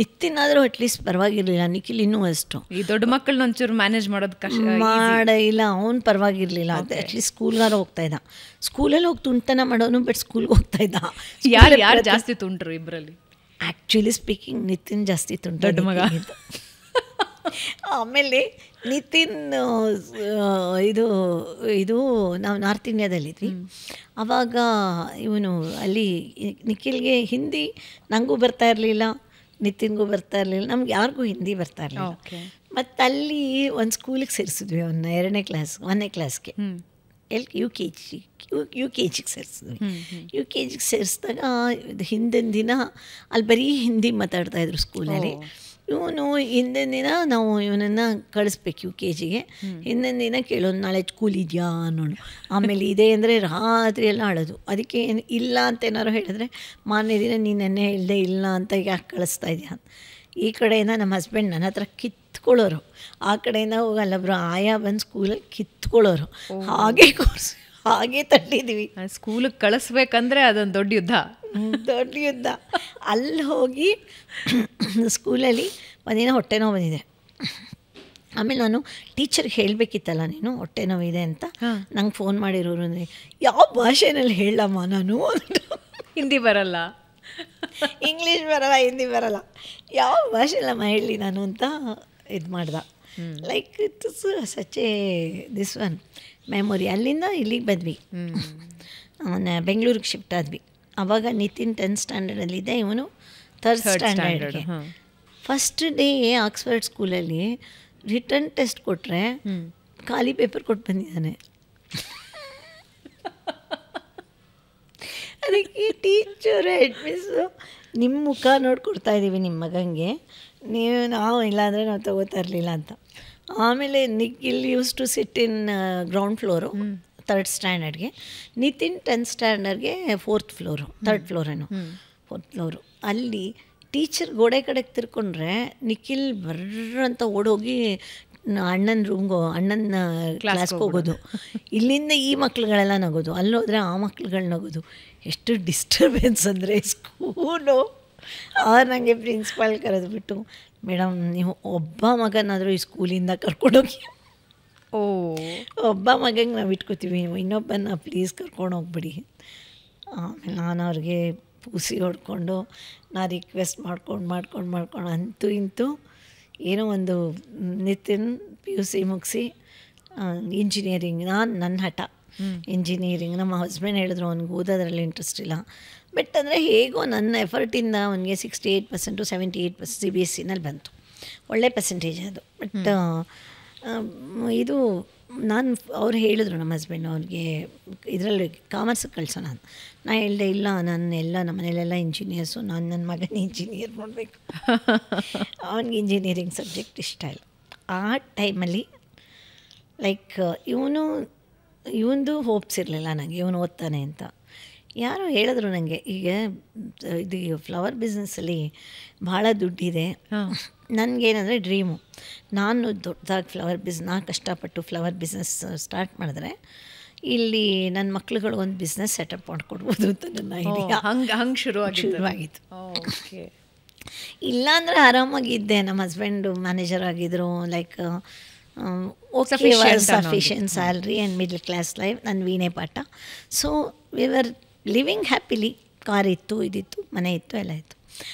ನಿತಿನಾದರೂ at least ಪರವಾಗಿರಲಿಲ್ಲ, Nikhil ಇನ್ನೂ ಅಷ್ಟು. ಈ ದೊಡ್ಡ ಮಕ್ಕಳನ್ನ ಒಂಚೂರು ಮ್ಯಾನೇಜ್ ಮಾಡೋದು ಕಷ್ಟ ಇಲ್ಲ, ಅವ್ನು ಪರವಾಗಿರಲಿಲ್ಲ. ಅದು ಅಟ್ಲೀಸ್ಟ್ ಸ್ಕೂಲ್ಗಾರ ಹೋಗ್ತಾ ಇದ್ದ. ಸ್ಕೂಲಲ್ಲಿ ಹೋಗಿ ತುಂಟತನ ಮಾಡೋನು, ಬಟ್ ಸ್ಕೂಲ್ಗೆ ಹೋಗ್ತಾ ಇದ್ದ. ಯಾರು ಜಾಸ್ತಿ ತುಂಟ್ರು ಇಬ್ಬರಲ್ಲಿ? ಆ್ಯಕ್ಚುಲಿ ಸ್ಪೀಕಿಂಗ್ ನಿತಿನ್ ಜಾಸ್ತಿ ತುಂಟ, ದೊಡ್ಡ ಮಗ. ಆಮೇಲೆ ನಿತಿನ್ ಇದು ನಾವು ನಾರ್ತ್ ಇಂಡಿಯಾದಲ್ಲಿದ್ವಿ. ಆವಾಗ ಇವನು ಅಲ್ಲಿ ನಿಖಿಲ್ಗೆ ಹಿಂದಿ ನನಗೂ ಬರ್ತಾ ಇರಲಿಲ್ಲ, ನಿತಿನ್ಗೂ ಬರ್ತಾ ಇರಲಿಲ್ಲ, ನಮ್ಗೆ ಯಾರಿಗೂ ಹಿಂದಿ ಬರ್ತಾ ಇರಲಿಲ್ಲ. ಮತ್ತು ಅಲ್ಲಿ ಒಂದು ಸ್ಕೂಲಿಗೆ ಸೇರಿಸಿದ್ವಿ ಅವನ್ನ 2ನೇ ಕ್ಲಾಸ್ 1ನೇ ಕ್ಲಾಸ್ಗೆ, ಯು ಕೆ ಜಿಗೆ ಸೇರಿಸಿದ್ವಿ. ಯು ಕೆ ಜಿಗೆ ಸೇರಿಸಿದಾಗ ಹಿಂದಿನ ದಿನ ಅಲ್ಲಿ ಬರೀ ಹಿಂದಿ ಮಾತಾಡ್ತಾಯಿದ್ರು ಸ್ಕೂಲಲ್ಲಿ. ಇವನು ಹಿಂದಿನ ದಿನ ನಾವು ಇವನನ್ನು ಕಳಿಸ್ಬೇಕು ಯು ಕೆ ಜಿಗೆ. ಹಿಂದಿನ ದಿನ ಕೇಳೋನು, ನಾಳೆ ಸ್ಕೂಲ್ ಇದೆಯಾ ಅನ್ನೋಣ. ಆಮೇಲೆ ಇದೆ ಅಂದರೆ ರಾತ್ರಿ ಎಲ್ಲ ಆಡೋದು. ಅದಕ್ಕೆ ಇಲ್ಲ ಅಂತ ಏನಾರು ಹೇಳಿದ್ರೆ ಮಾರನೇ ದಿನ ನೀನು ನೆನ್ನೆ ಹೇಳ್ದೆ ಇಲ್ಲ ಅಂತ ಯಾಕೆ ಕಳಿಸ್ತಾ ಇದೆಯಾ. ಈ ಕಡೆಯಿಂದ ನಮ್ಮ ಹಸ್ಬೆಂಡ್ ನನ್ನ ಹತ್ರ ಕಿತ್ಕೊಳ್ಳೋರು, ಆ ಕಡೆಯಿಂದ ಹೋಗಲ್ಲೊಬ್ರು ಆಯಾ ಬಂದು ಸ್ಕೂಲಲ್ಲಿ ಕಿತ್ಕೊಳ್ಳೋರು. ಹಾಗೆ ತಟ್ಟಿದ್ವಿ. ಸ್ಕೂಲಿಗೆ ಕಳಿಸ್ಬೇಕಂದ್ರೆ ಅದೊಂದು ದೊಡ್ಡ ಯುದ್ಧ. ಅಲ್ಲಿ ಹೋಗಿ ಸ್ಕೂಲಲ್ಲಿ ಒಂದಿನ ಹೊಟ್ಟೆ ನೋವು ಬಂದಿದೆ. ಆಮೇಲೆ ನಾನು ಟೀಚರ್ಗೆ ಹೇಳಬೇಕಿತ್ತಲ್ಲ, ನೀನು ಹೊಟ್ಟೆ ನೋವಿದೆ ಅಂತ. ನಂಗೆ ಫೋನ್ ಮಾಡಿರೋರು ಅಂದರೆ ಯಾವ ಭಾಷೆನಲ್ಲಿ ಹೇಳಮ್ಮ ನಾನು, ಹಿಂದಿ ಬರಲ್ಲ, ಇಂಗ್ಲೀಷ್ ಬರಲ್ಲ, ಹಿಂದಿ ಬರಲ್ಲ, ಯಾವ ಭಾಷೆಲ್ಲಮ್ಮ ಹೇಳಿ ನಾನು ಅಂತ ಇದು ಮಾಡ್ದೆ. Like it is such A this one memory. ಅಲ್ಲಿಂದ ಇಲ್ಲಿಗೆ ಬಂದ್ವಿ, ಬೆಂಗಳೂರಿಗೆ ಶಿಫ್ಟ್ ಆದ್ವಿ. ಆವಾಗ ನಿತಿನ್ 10th ಸ್ಟ್ಯಾಂಡರ್ಡಲ್ಲಿದ್ದೆ, ಇವನು 3rd ಸ್ಟ್ಯಾಂಡರ್ಡ್ಗೆ. ಫಸ್ಟ್ ಡೇ ಆಕ್ಸ್ಫರ್ಡ್ ಸ್ಕೂಲಲ್ಲಿ ರಿಟರ್ನ್ ಟೆಸ್ಟ್ ಕೊಟ್ಟರೆ ಖಾಲಿ ಪೇಪರ್ ಕೊಟ್ಟು ಬಂದಿದ್ದಾನೆ. ಅದಕ್ಕೆ ಟೀಚರು ಹೆಡ್ಮಿಸ್ಸು, ನಿಮ್ಮ ಮುಖ ನೋಡಿ ಕೊಡ್ತಾಯಿದ್ದೀವಿ ನಿಮ್ಮ ಮಗನಿಗೆ, ನಾವು ಇಲ್ಲಾಂದರೆ ನಾವು ತೊಗೋತಾ ಇರಲಿಲ್ಲ ಅಂತ. ಆಮೇಲೆ Nikhil used to sit in ground floor 3rd ಸ್ಟ್ಯಾಂಡರ್ಡ್ಗೆ, ನಿತಿನ್ 10th ಸ್ಟ್ಯಾಂಡರ್ಡ್ಗೆ 4th ಫ್ಲೋರು, 3rd ಫ್ಲೋರೇನು 4th ಫ್ಲೋರು. ಅಲ್ಲಿ ಟೀಚರ್ ಗೋಡೆ ಕಡೆಗೆ ತಿರ್ಕೊಂಡ್ರೆ ನಿಖಿಲ್ ಬರ್ರಂತ ಓಡೋಗಿ ಅಣ್ಣನ ಕ್ಲಾಸ್ಗೆ ಹೋಗೋದು. ಇಲ್ಲಿಂದ ಈ ಮಕ್ಳುಗಳೆಲ್ಲ ನಗೋದು, ಅಲ್ಲೋದ್ರೆ ಆ ಮಕ್ಳುಗಳು ನಗೋದು. ಎಷ್ಟು ಡಿಸ್ಟರ್ಬೆನ್ಸ್ ಅಂದರೆ ಸ್ಕೂಲು. ನನಗೆ ಪ್ರಿನ್ಸಿಪಾಲ್ ಕರೆದುಬಿಟ್ಟು, ಮೇಡಮ್ ನೀವು ಒಬ್ಬ ಮಗನಾದರೂ ಈ ಸ್ಕೂಲಿಂದ ಕರ್ಕೊಂಡೋಗಿ, ಒಬ್ಬ ಮಗಂಗೆ ನಾವು ಇಟ್ಕೋತೀವಿ, ಇನ್ನೊಬ್ಬನ ಪ್ಲೀಸ್ ಕರ್ಕೊಂಡು ಹೋಗ್ಬಿಡಿ. ಆಮೇಲೆ ನಾನು ಅವ್ರಿಗೆ ಪೂಸಿ ಹೊಡ್ಕೊಂಡು ನಾ ರಿಕ್ವೆಸ್ಟ್ ಮಾಡ್ಕೊಂಡು ಅಂತೂ ಇಂತೂ ಏನೋ ಒಂದು ನಿತಿನ್ PUC ಮುಗಿಸಿ ಇಂಜಿನಿಯರಿಂಗ್, ನನ್ನ ಹಠ ಇಂಜಿನಿಯರಿಂಗ್. ನಮ್ಮ ಹಸ್ಬೆಂಡ್ ಹೇಳಿದ್ರು ಅವ್ನಿಗೆ ಓದೋದ್ರಲ್ಲಿ ಇಂಟ್ರೆಸ್ಟ್ ಇಲ್ಲ, ಬಟ್ ಅಂದರೆ ಹೇಗೋ ನನ್ನ ಎಫರ್ಟಿಂದ ಅವನಿಗೆ 68% 78% CBSEನಲ್ಲಿ ಬಂತು, ಒಳ್ಳೆ ಪರ್ಸೆಂಟೇಜ್ ಅದು. ಬಟ್ ಇದು ಅವ್ರು ಹೇಳಿದ್ರು ನಮ್ಮ ಹಸ್ಬೆಂಡ್ ಅವ್ರಿಗೆ ಇದರಲ್ಲಿ ಕಾಮರ್ಸಿಗೆ ಕಳ್ಸೋಣ ಅಂತ. ನಾನು ಹೇಳಿದೆ ಇಲ್ಲ, ನಮ್ಮ ಮನೇಲೆಲ್ಲ ಇಂಜಿನಿಯರ್ಸು, ನನ್ನ ಮಗನ ಇಂಜಿನಿಯರ್ ಮಾಡಬೇಕು. ಅವನಿಗೆ ಇಂಜಿನಿಯರಿಂಗ್ ಸಬ್ಜೆಕ್ಟ್ ಇಷ್ಟ ಇಲ್ಲ. ಆ ಟೈಮಲ್ಲಿ ಲೈಕ್ ಇವನದು ಹೋಪ್ಸ್ ಇರಲಿಲ್ಲ ನನಗೆ, ಇವನು ಓದ್ತಾನೆ ಅಂತ. ಯಾರೋ ಹೇಳಿದ್ರು ನನಗೆ, ಈಗ ಇದು ಫ್ಲವರ್ ಬಿಸ್ನೆಸ್ಸಲ್ಲಿ ಭಾಳ ದುಡ್ಡಿದೆ. ನನಗೇನಂದರೆ ಡ್ರೀಮು, ನಾನು ದೊಡ್ಡದಾಗಿ ನಾನು ಕಷ್ಟಪಟ್ಟು ಫ್ಲವರ್ ಬಿಸ್ನೆಸ್ ಸ್ಟಾರ್ಟ್ ಮಾಡಿದ್ರೆ ಇಲ್ಲಿ ನನ್ನ ಮಕ್ಳುಗಳು ಒಂದು ಬಿಸ್ನೆಸ್ ಸೆಟಪ್ ಮಾಡಿಕೊಡ್ಬೋದು ಅಂತ ನನ್ನ ಐಡಿಯಾ. ಹಂಗೆ ಶುರುವಾಗಿತ್ತು. ಇಲ್ಲಾಂದರೆ ಆರಾಮಾಗಿದ್ದೆ. ನಮ್ಮ ಹಸ್ಬೆಂಡು ಮ್ಯಾನೇಜರ್ ಆಗಿದ್ದರು, like sufficient salary and middle class life. ನನ್ನ ವೀಣೆ ಪಾಠ. So we were living happily. Car ಇತ್ತು, ಇದಿತ್ತು, ಮನೆ ಇತ್ತು, ಎಲ್ಲ ಇತ್ತು.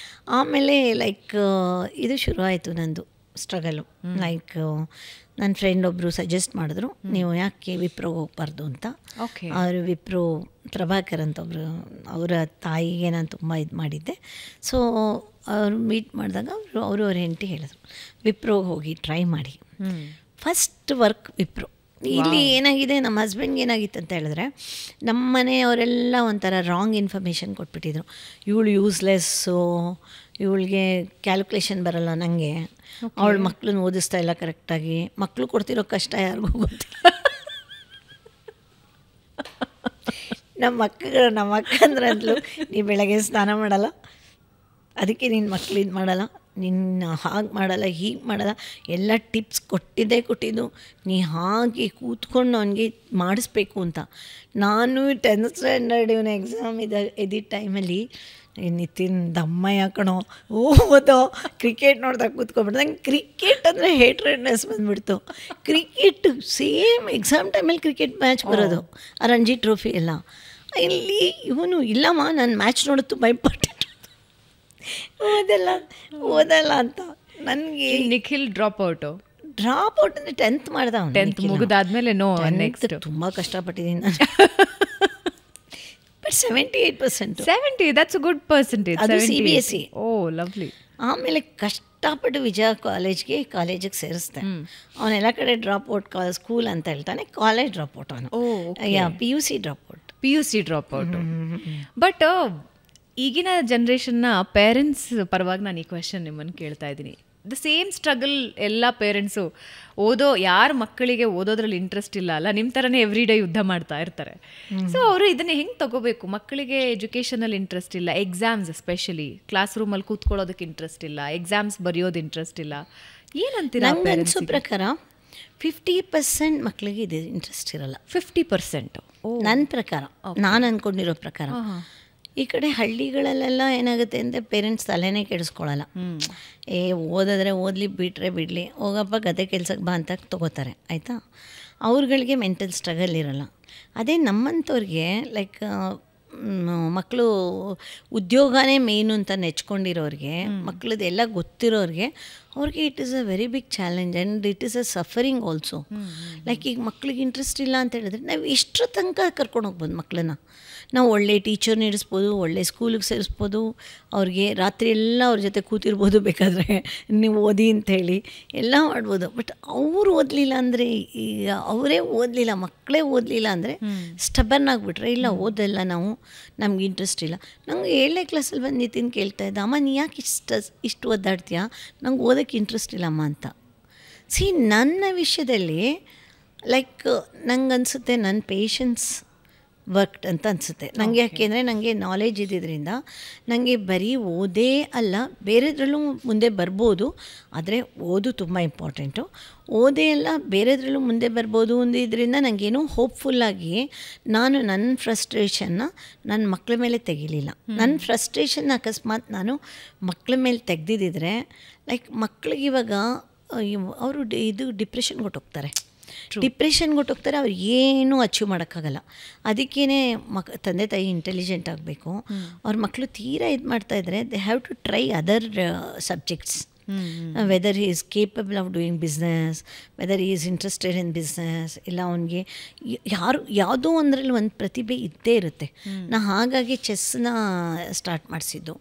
ಆಮೇಲೆ ಲೈಕ್ ಇದು ಶುರು ಆಯಿತು ನಂದು ಸ್ಟ್ರಗಲು. ಲೈಕ್ ನನ್ನ ಫ್ರೆಂಡ್ ಒಬ್ಬರು ಸಜೆಸ್ಟ್ ಮಾಡಿದ್ರು, ನೀವು ಯಾಕೆ ವಿಪ್ರೋಗೆ ಹೋಗ್ಬಾರ್ದು ಅಂತ. ಅವರು ವಿಪ್ರೋ ಪ್ರಭಾಕರ್ ಅಂತ ಒಬ್ಬರು, ಅವರ ತಾಯಿಗೆ ನಾನು ತುಂಬ ಇದು ಮಾಡಿದ್ದೆ. ಸೊ ಅವರು ಮೀಟ್ ಮಾಡಿದಾಗ ಅವ್ರ ಹೆಂಡತಿ ಹೇಳಿದ್ರು, ವಿಪ್ರೋಗೆ ಹೋಗಿ ಟ್ರೈ ಮಾಡಿ. First work Wipro. ಇಲ್ಲಿ ಏನಾಗಿದೆ, ನಮ್ಮ ಹಸ್ಬೆಂಡ್ಗೆ ಏನಾಗಿತ್ತು ಅಂತ ಹೇಳಿದ್ರೆ, ನಮ್ಮ ಮನೆಯವರೆಲ್ಲ ಒಂಥರ ರಾಂಗ್ ಇನ್ಫಾರ್ಮೇಷನ್ ಕೊಟ್ಬಿಟ್ಟಿದ್ರು. ಇವಳು ಯೂಸ್ಲೆಸ್ಸು, ಇವಳಿಗೆ ಕ್ಯಾಲ್ಕುಲೇಷನ್ ಬರಲ್ಲ, ನನಗೆ ಅವಳು ಮಕ್ಕಳನ್ನ ಓದಿಸ್ತಾ ಇಲ್ಲ ಕರೆಕ್ಟಾಗಿ, ಮಕ್ಕಳು ಕೊಡ್ತಿರೋ ಕಷ್ಟ ಯಾರಿಗೂ ಗೊತ್ತಿಲ್ಲ. ನಮ್ಮ ಅಕ್ಕಂದ್ರಂತಲೂ, ನೀ ಬೆಳಗ್ಗೆ ಸ್ನಾನ ಮಾಡಲ್ಲ, ಅದಕ್ಕೆ ನಿನ್ನ ಮಕ್ಳು ಇದು ಮಾಡಲ್ಲ, ನಿನ್ನ ಹಾಗೆ ಮಾಡಲ್ಲ, ಹೀಗೆ ಮಾಡಲ್ಲ, ಎಲ್ಲ ಟಿಪ್ಸ್ ಕೊಟ್ಟಿದ್ದು, ನೀ ಹಾಗೆ ಕೂತ್ಕೊಂಡು ಅವನಿಗೆ ಮಾಡಿಸ್ಬೇಕು ಅಂತ. ನಾನು 10th ಸ್ಟ್ಯಾಂಡರ್ಡ್ ಇವನ ಎಕ್ಸಾಮ್ ಇದ್ದ ಟೈಮಲ್ಲಿ ನಿತಿನ್ ದಮ್ಮಯ್ಯ ಕಣೋ ಓದೋ ಕ್ರಿಕೆಟ್ ನೋಡ್ದಾಗ ಕೂತ್ಕೊಬಿಟ್ಟು ನಂಗೆ ಕ್ರಿಕೆಟ್ ಅಂದರೆ ಹೇಟ್ರೆಡ್ನೆಸ್ ಬಂದುಬಿಡ್ತು. ಕ್ರಿಕೆಟ್ ಸೇಮ್ ಎಕ್ಸಾಮ್ ಟೈಮಲ್ಲಿ ಕ್ರಿಕೆಟ್ ಮ್ಯಾಚ್ ಬರೋದು, ಆ ರಂಜಿ ಟ್ರೋಫಿ ಎಲ್ಲ. ಇಲ್ಲಿ ಇವನು ಇಲ್ಲಮ್ಮ ನಾನು ಮ್ಯಾಚ್ ನೋಡೋದು ತುಂಬ ಇಂಪಾರ್ಟೆಂಟ್, ಓದಲ್ಲ ಅಂತ. ನನಗೆ ನಿಖಿಲ್ ಡ್ರಾಪ್ ಔಟ್ ಅಂದರೆ 10th ಮಾಡ್ದ ಅವನು. 10th ಮುಗಿದಾದ್ಮೇಲೆ ನೆಕ್ಸ್ಟ್ ತುಂಬ ಕಷ್ಟಪಟ್ಟಿದ್ದೀನಿ ನಾನು. But 78%. 70, that's a good percentage. ಅದು CBSE. Oh, lovely. ಆಮೇಲೆ ಕಷ್ಟಪಟ್ಟು ವಿಜಯ ಕಾಲೇಜಿಗೆ ಸೇರಿಸ್ದೆ. ಅವನೆಲ್ಲ ಕಡೆ ಡ್ರಾಪ್ ಔಟ್ ಸ್ಕೂಲ್ ಅಂತ ಹೇಳ್ತಾನೆ, ಕಾಲೇಜ್ ಡ್ರಾಪ್ ಔಟ್ ಅವನು. PUC drop out. ಬಟ್ ಈಗಿನ ಜನ್ರೇಷನ್ನ ಪೇರೆಂಟ್ಸ್ ಪರವಾಗಿ ನಾನು ಈ ಕ್ವೆಶನ್ ನಿಮ್ಮನ್ನು ಕೇಳ್ತಾ ಇದ್ದೀನಿ. ದ ಸೇಮ್ ಸ್ಟ್ರಗಲ್ ಎಲ್ಲ ಪೇರೆಂಟ್ಸು ಯಾರ ಮಕ್ಕಳಿಗೆ ಓದೋದ್ರಲ್ಲಿ ಇಂಟ್ರೆಸ್ಟ್ ಇಲ್ಲ ಅಲ್ಲ, ನಿಮ್ಮ ಥರನೇ ಎವ್ರಿ ಡೇ ಯುದ್ಧ ಮಾಡ್ತಾ ಇರ್ತಾರೆ. ಸೊ ಅವರು ಇದನ್ನು ಹೆಂಗೆ ತಗೋಬೇಕು? ಮಕ್ಕಳಿಗೆ ಎಜುಕೇಷನಲ್ಲಿ ಇಂಟ್ರೆಸ್ಟ್ ಇಲ್ಲ, ಎಕ್ಸಾಮ್ಸ್ ಎಸ್ಪೆಷಲಿ ಕ್ಲಾಸ್ ರೂಮಲ್ಲಿ ಕೂತ್ಕೊಳ್ಳೋದಕ್ಕೆ ಇಂಟ್ರೆಸ್ಟ್ ಇಲ್ಲ, ಎಕ್ಸಾಮ್ಸ್ ಬರೆಯೋದು ಇಂಟ್ರೆಸ್ಟ್ ಇಲ್ಲ, ಏನಂತೀರ? ನಂಗೆ ಅನಿಸೋ ಪ್ರಕಾರ 50% ಮಕ್ಕಳಿಗೆ ಇದು ಇಂಟ್ರೆಸ್ಟ್ ಇರಲ್ಲ. 50% ನನ್ನ ಪ್ರಕಾರ, ನಾನು ಅಂದ್ಕೊಂಡಿರೋ ಪ್ರಕಾರ. ಈ ಕಡೆ ಹಳ್ಳಿಗಳಲ್ಲೆಲ್ಲ ಏನಾಗುತ್ತೆ ಅಂದರೆ ಪೇರೆಂಟ್ಸ್ ತಲೆನೇ ಕೆಡಿಸ್ಕೊಳ್ಳಲ್ಲ. ಓದಿದ್ರೆ ಓದಲಿ, ಬಿಡಲಿ, ಹೋಗಪ್ಪ ಗದೆ ಕೆಲ್ಸಕ್ಕೆ ಬಾ ಅಂತ ತೊಗೋತಾರೆ, ಆಯಿತಾ. ಅವ್ರುಗಳಿಗೆ ಮೆಂಟಲ್ ಸ್ಟ್ರಗಲ್ ಇರಲ್ಲ. ಅದೇ ನಮ್ಮಂಥವ್ರಿಗೆ ಲೈಕ್ ಮಕ್ಕಳು ಉದ್ಯೋಗನೇ ಮೇಯ್ನು ಅಂತ ನೆಚ್ಕೊಂಡಿರೋರಿಗೆ, ಮಕ್ಕಳದೆಲ್ಲ ಗೊತ್ತಿರೋರಿಗೆ, ಅವ್ರಿಗೆ it is a very big challenge and it is a suffering also. Like ಈಗ ಮಕ್ಳಿಗೆ ಇಂಟ್ರೆಸ್ಟ್ ಇಲ್ಲ ಅಂತ ಹೇಳಿದ್ರೆ ನಾವು ಎಷ್ಟರ ತನಕ ಕರ್ಕೊಂಡು ಹೋಗ್ಬೋದು ಮಕ್ಕಳನ್ನ. ನಾವು ಒಳ್ಳೆ ಟೀಚರ್ನ ಇಡಿಸ್ಬೋದು, ಒಳ್ಳೆ ಸ್ಕೂಲಿಗೆ ಸೇರಿಸ್ಬೋದು, ಅವ್ರಿಗೆ ರಾತ್ರಿ ಎಲ್ಲ ಅವ್ರ ಜೊತೆ ಕೂತಿರ್ಬೋದು, ಬೇಕಾದರೆ ನೀವು ಓದಿ ಅಂಥೇಳಿ ಎಲ್ಲ ಮಾಡ್ಬೋದು. ಬಟ್ ಅವರು ಓದಲಿಲ್ಲ ಅಂದರೆ, ಈಗ ಅವರೇ ಓದಲಿಲ್ಲ, ಮಕ್ಕಳೇ ಓದಲಿಲ್ಲ ಅಂದರೆ ಸ್ಟಬರ್ನ್ ಆಗಿಬಿಟ್ರೆ, ಇಲ್ಲ ಓದಲ್ಲ ನಾವು, ನಮ್ಗೆ ಇಂಟ್ರೆಸ್ಟ್ ಇಲ್ಲ. ನಂಗೆ 7ನೇ ಕ್ಲಾಸಲ್ಲಿ ಬಂದು ನಿತಿನ್ ಕೇಳ್ತಾ ಇದ್ದ, ಅಮ್ಮ ನೀ ಯಾಕೆ ಇಷ್ಟು ಓದಾಡ್ತೀಯಾ? ನಂಗೆ ಓದೋಕ್ಕೆ ಇಂಟ್ರೆಸ್ಟ್ ಇಲ್ಲಮ್ಮ ಅಂತ. ನನ್ನ ವಿಷಯದಲ್ಲಿ ಲೈಕ್ ನಂಗೆ ಅನಿಸುತ್ತೆ ನನ್ನ ಪೇಷನ್ಸ್ ವರ್ಕ್ಡ್ ಅಂತ ಅನಿಸುತ್ತೆ ನನಗೆ. ಯಾಕೆಂದರೆ ನನಗೆ ನಾಲೆಜ್ ಇದ್ದಿದ್ದರಿಂದ ನನಗೆ ಬರೀ ಓದೇ ಅಲ್ಲ, ಬೇರೆದ್ರಲ್ಲೂ ಮುಂದೆ ಬರ್ಬೋದು. ಆದರೆ ಓದು ತುಂಬ ಇಂಪಾರ್ಟೆಂಟು. ಓದೇ ಅಲ್ಲ, ಬೇರೆದ್ರಲ್ಲೂ ಮುಂದೆ ಬರ್ಬೋದು ಅಂದಿದ್ದರಿಂದ ನನಗೇನೋ ಹೋಪ್ಫುಲ್ಲಾಗಿ ನಾನು ನನ್ನ ಫ್ರಸ್ಟ್ರೇಷನ್ನ ನನ್ನ ಮಕ್ಕಳ ಮೇಲೆ ತೆಗಿಲಿಲ್ಲ. ನನ್ನ ಫ್ರಸ್ಟ್ರೇಷನ್ನ ಅಕಸ್ಮಾತ್ ನಾನು ಮಕ್ಕಳ ಮೇಲೆ ತೆಗೆದಿದ್ದರೆ ಲೈಕ್ ಮಕ್ಕಳಿಗೆ ಇವಾಗ ಅವರು ಡಿಪ್ರೆಷನ್ಗೆ ಹೊಟ್ಟೋಗ್ತಾರೆ. ಅವ್ರು ಏನೂ ಅಚೀವ್ ಮಾಡೋಕ್ಕಾಗಲ್ಲ. ಅದಕ್ಕೇ ತಂದೆ ತಾಯಿ ಇಂಟೆಲಿಜೆಂಟ್ ಆಗಬೇಕು. ಅವ್ರ ಮಕ್ಕಳು ತೀರಾ ಇದು ಮಾಡ್ತಾಯಿದ್ರೆ they have to try other subjects, whether he is capable of doing business, whether he is interested in business, ಇಲ್ಲ ಅವನಿಗೆ ಯಾವುದೋ ಒಂದರಲ್ಲಿ ಒಂದು ಪ್ರತಿಭೆ ಇದ್ದೇ ಇರುತ್ತೆ. ನಾ ಹಾಗಾಗಿ ಚೆಸ್ನ ಸ್ಟಾರ್ಟ್ ಮಾಡಿಸಿದ್ದು.